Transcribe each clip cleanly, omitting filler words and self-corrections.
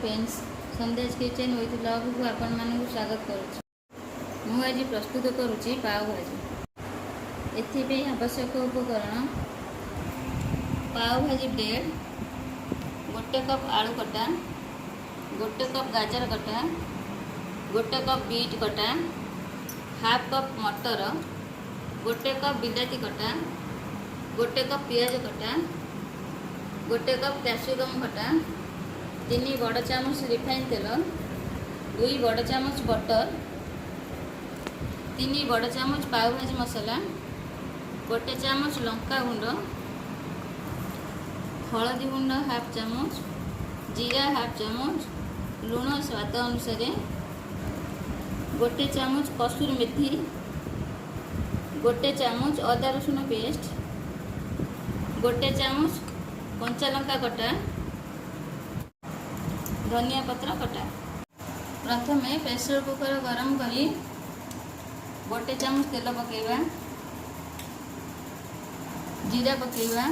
Friends, संध्याज kitchen with love को आपण मानक स्वागत करुच्ची। मु आज प्रस्तुत करुच्ची पाव भाजी। एथि आवश्यक उपकरण पाव भाजी ब्रेड, गोटे कप आलू कटा, गोटे कप गाजर कटा, गोटे कप बीट कटा, हाफ कप मटर, गोटे कप बिलाती कटा, गोटे कप पियाज कटा, गोटे कप कैप्सिकम कटा, 3 बड़ चामच रिफाइन तेल, 2 बड़ चामच बटर, 3 बड़ चामच पाव भाजी मसला, गोटे चामच लंका गुंड, हलदी गुंड हाफ चामच, जीरा हाफ चामच, लुण स्वाद अनुसार, गोटे चामच कसूरी मेथी, गोटे चामच अदा रसुण पेस्ट, गोटे चामच कंचा लंका कटा, धनिया पत्र कटा। प्रथम प्रेसर कुकर गरम करी गोटे चामच तेल पकेवा, जीरा पकेवा,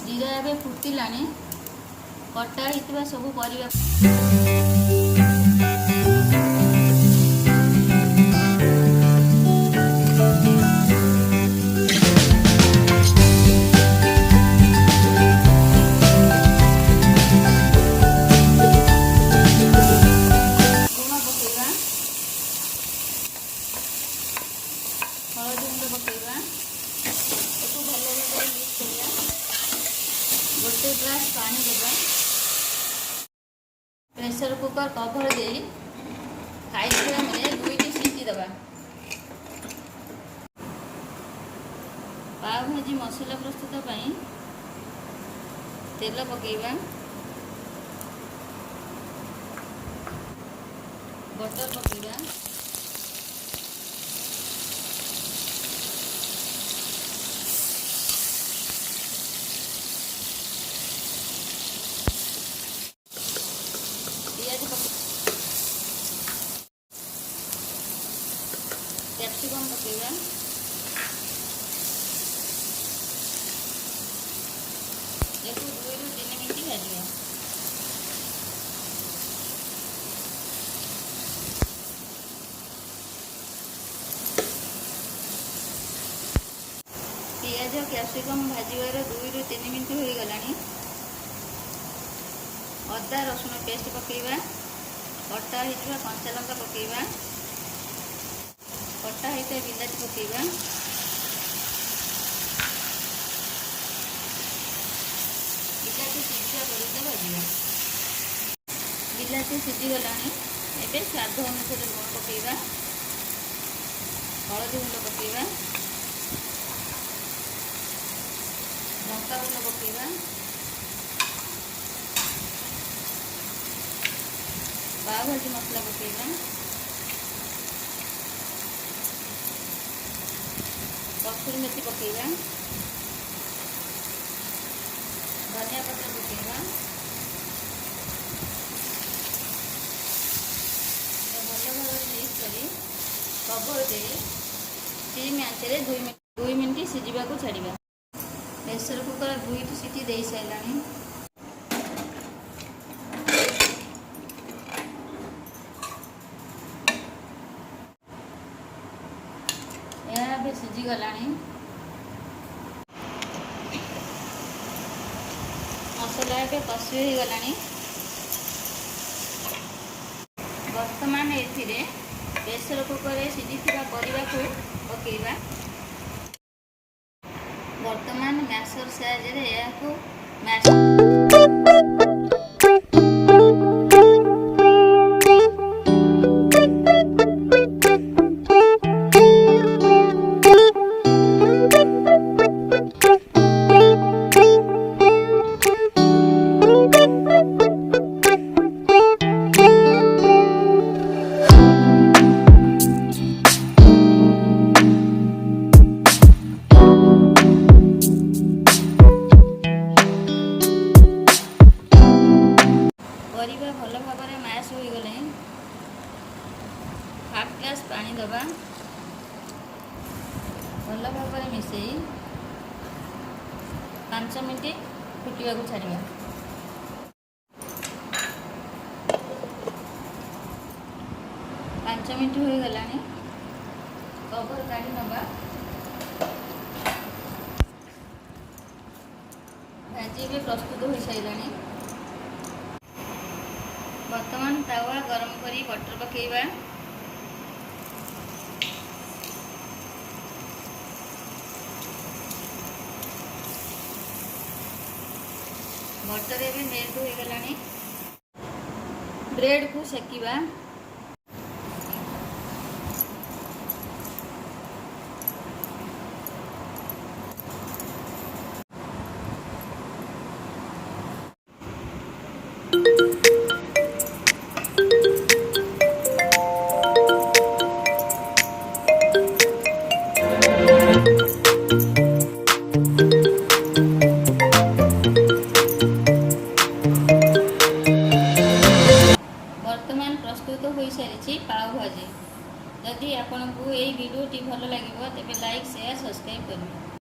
जीरा एवं फुटिलानी कटा होता सब परिवा हलदी गुंड पकेवा, भल भाव मिक्स करा, गोटे ग्लास पानी देवा, प्रेसर कुकर कवर दे हाई फ्लेम रे 2टी सीटी देवा। पाव भाजी मसला प्रस्तुत पई तेल पकेवा, बटर पकेवा, कैप्सिकम पकेवा, एक 2 ରୁ 3 मिनट भाजवा। पियाज कैप्सिकम भाजवार 2 ରୁ 3 मिनट हो गलानी। अदा रसुण पेस्ट पकेवा, कटा होता कंचा लंका पकेवा, कटा होता बिलाती पकेवा, बिलाती सीझा पड़ता भाजवा। बिलाती सीझी गलानी एबे स्वाद अनुसार लुण पकेवा, हलदी गुंड पकेवा, लंका गुंड पकेवा, पाव भाजी मसला पकेवा, कसूरी मेथी पकेवा, धनिया पत्र पकेवा, भल भाव मिक्स करी कवर दे सिम आंच 2 मिनट सीझा को छाड़ा। प्रेसर कुकर 2टी सीटी दे सारे। यह सीझी गलानी। मसला ए कषि हो गलानी। वर्तमान एथिरे प्रेसर कुकर सीझी परिवा को पकेवा। वर्तमान मैशर साहाय्य या मैश मिसई 5 मिनट फुटवाक छाड़ा। 5 मिनट हो गला कवर काढ़ी नवा। भाजी भी प्रस्तुत हो सारा। बर्तमान तावा गरम करी बटर पकेबा। बटर भी मेल्ट हो गला। ब्रेड को सेकिबा। वर्तमान प्रस्तुत हो सारी पाव भाजी। जदि आपको ये वीडियोटी भल लगे तेज लाइक शेयर सब्सक्राइब करें।